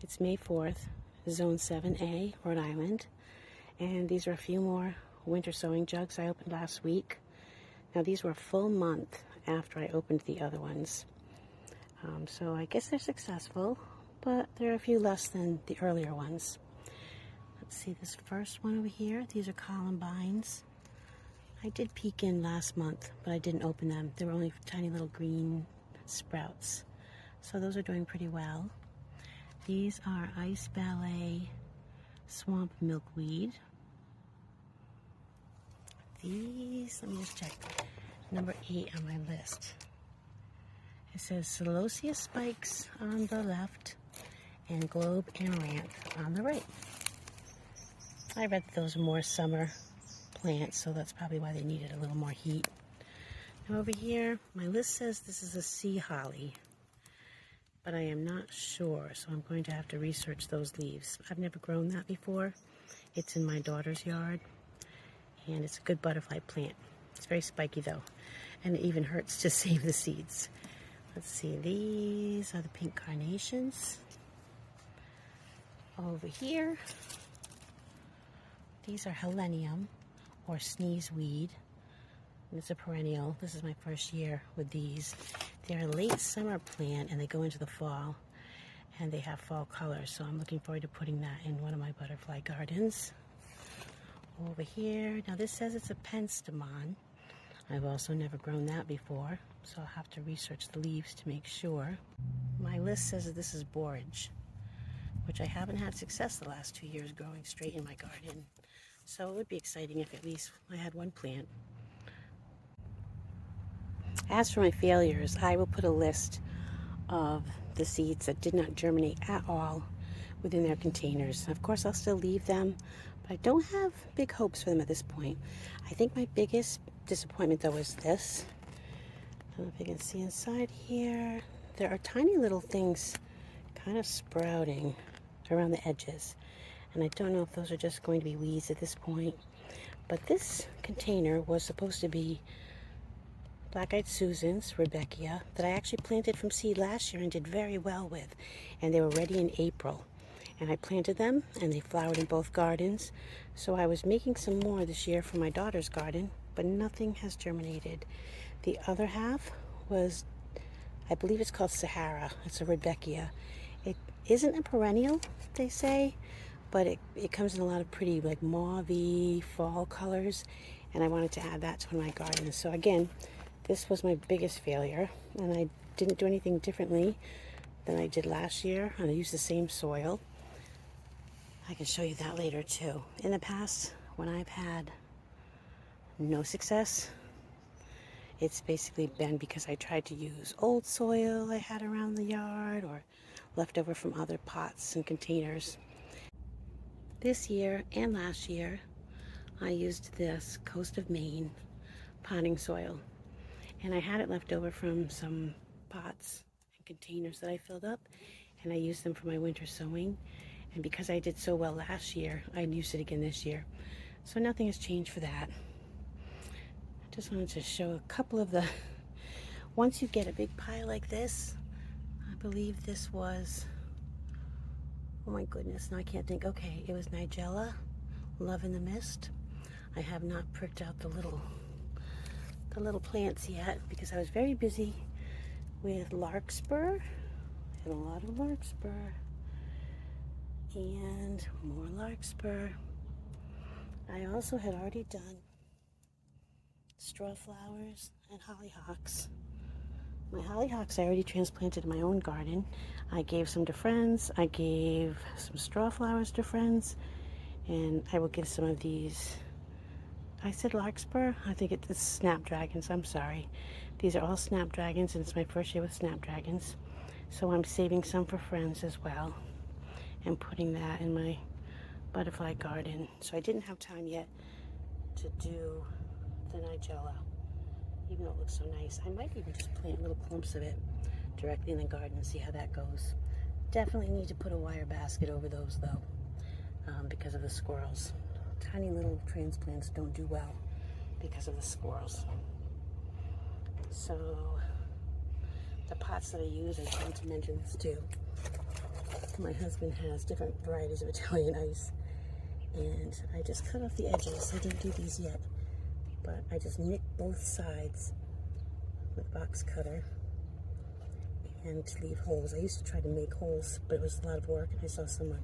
It's May 4th, Zone 7A, Rhode Island. And these are a few more winter sowing jugs I opened last week. Now these were a full month after I opened the other ones. So I guess they're successful, but they're a few less than the earlier ones. Let's see this first one over here. These are columbines. I did peek in last month, but I didn't open them. They were only tiny little green sprouts. So those are doing pretty well. These are Ice Ballet Swamp Milkweed. These, let me just check, number 8 on my list. It says Celosia Spikes on the left and Globe Amaranth on the right. I read that those are more summer plants, so that's probably why they needed a little more heat. Now over here, my list says this is a sea holly, but I am not sure, so I'm going to have to research those leaves. I've never grown that before. It's in my daughter's yard, and it's a good butterfly plant. It's very spiky though, and it even hurts to save the seeds. Let's see, these are the pink carnations. Over here, these are helenium, or sneezeweed. It's a perennial. This is my first year with these. They're a late summer plant and they go into the fall and they have fall colors, so I'm looking forward to putting that in one of my butterfly gardens. Over here, now this says it's a penstemon. I've also never grown that before, so I'll have to research the leaves to make sure. My list says that this is borage, which I haven't had success the last 2 years growing straight in my garden. So it would be exciting if at least I had one plant. As for my failures, I will put a list of the seeds that did not germinate at all within their containers. Of course, I'll still leave them, but I don't have big hopes for them at this point. I think my biggest disappointment though is this. I don't know if you can see inside here. There are tiny little things kind of sprouting around the edges. And I don't know if those are just going to be weeds at this point. But this container was supposed to be Black-Eyed Susans, Rebecca, that I actually planted from seed last year and did very well with. And they were ready in April. And I planted them and they flowered in both gardens. So I was making some more this year for my daughter's garden, but nothing has germinated. The other half was, I believe it's called Sahara. It's a Rebecca. It isn't a perennial, they say, but it comes in a lot of pretty like mauve-y fall colors, and I wanted to add that to one of my gardens. So again, this was my biggest failure, and I didn't do anything differently than I did last year, and I used the same soil. I can show you that later too. In the past, when I've had no success, it's basically been because I tried to use old soil I had around the yard or leftover from other pots and containers. This year and last year, I used this Coast of Maine potting soil. And I had it left over from some pots and containers that I filled up, and I used them for my winter sowing. And because I did so well last year, I used it again this year. So nothing has changed for that. I just wanted to show a couple of the, once you get a big pile like this, I believe this was, oh my goodness, now I can't think. Okay, it was Nigella, Love in the Mist. I have not pricked out the little plants yet because I was very busy with larkspur, and a lot of larkspur, and more larkspur. I also had already done straw flowers and hollyhocks. My hollyhocks I already transplanted in my own garden. I gave some to friends. I gave some straw flowers to friends. And I will give some of these. I said larkspur? I think it's snapdragons. I'm sorry. These are all snapdragons, and it's my first year with snapdragons. So I'm saving some for friends as well and putting that in my butterfly garden. So I didn't have time yet to do the Nigella, even though it looks so nice. I might even just plant little clumps of it directly in the garden and see how that goes. Definitely need to put a wire basket over those though, because of the squirrels. Tiny little transplants don't do well because of the squirrels. So the pots that I use, I tend to mention this too. my husband has different varieties of Italian ice, and I just cut off the edges. I didn't do these yet, but I just nicked both sides with a box cutter and to leave holes. I used to try to make holes, but it was a lot of work, and I saw someone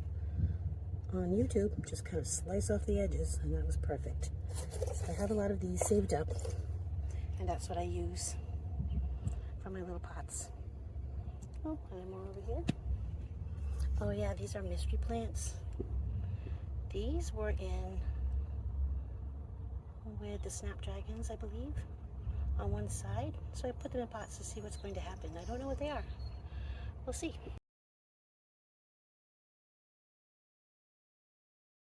on YouTube just kind of slice off the edges, and that was perfect. So I have a lot of these saved up, and that's what I use for my little pots. Oh, and more over here. Oh yeah, these are mystery plants. These were in with the snapdragons, I believe, on one side. So I put them in pots to see what's going to happen. I don't know what they are. We'll see.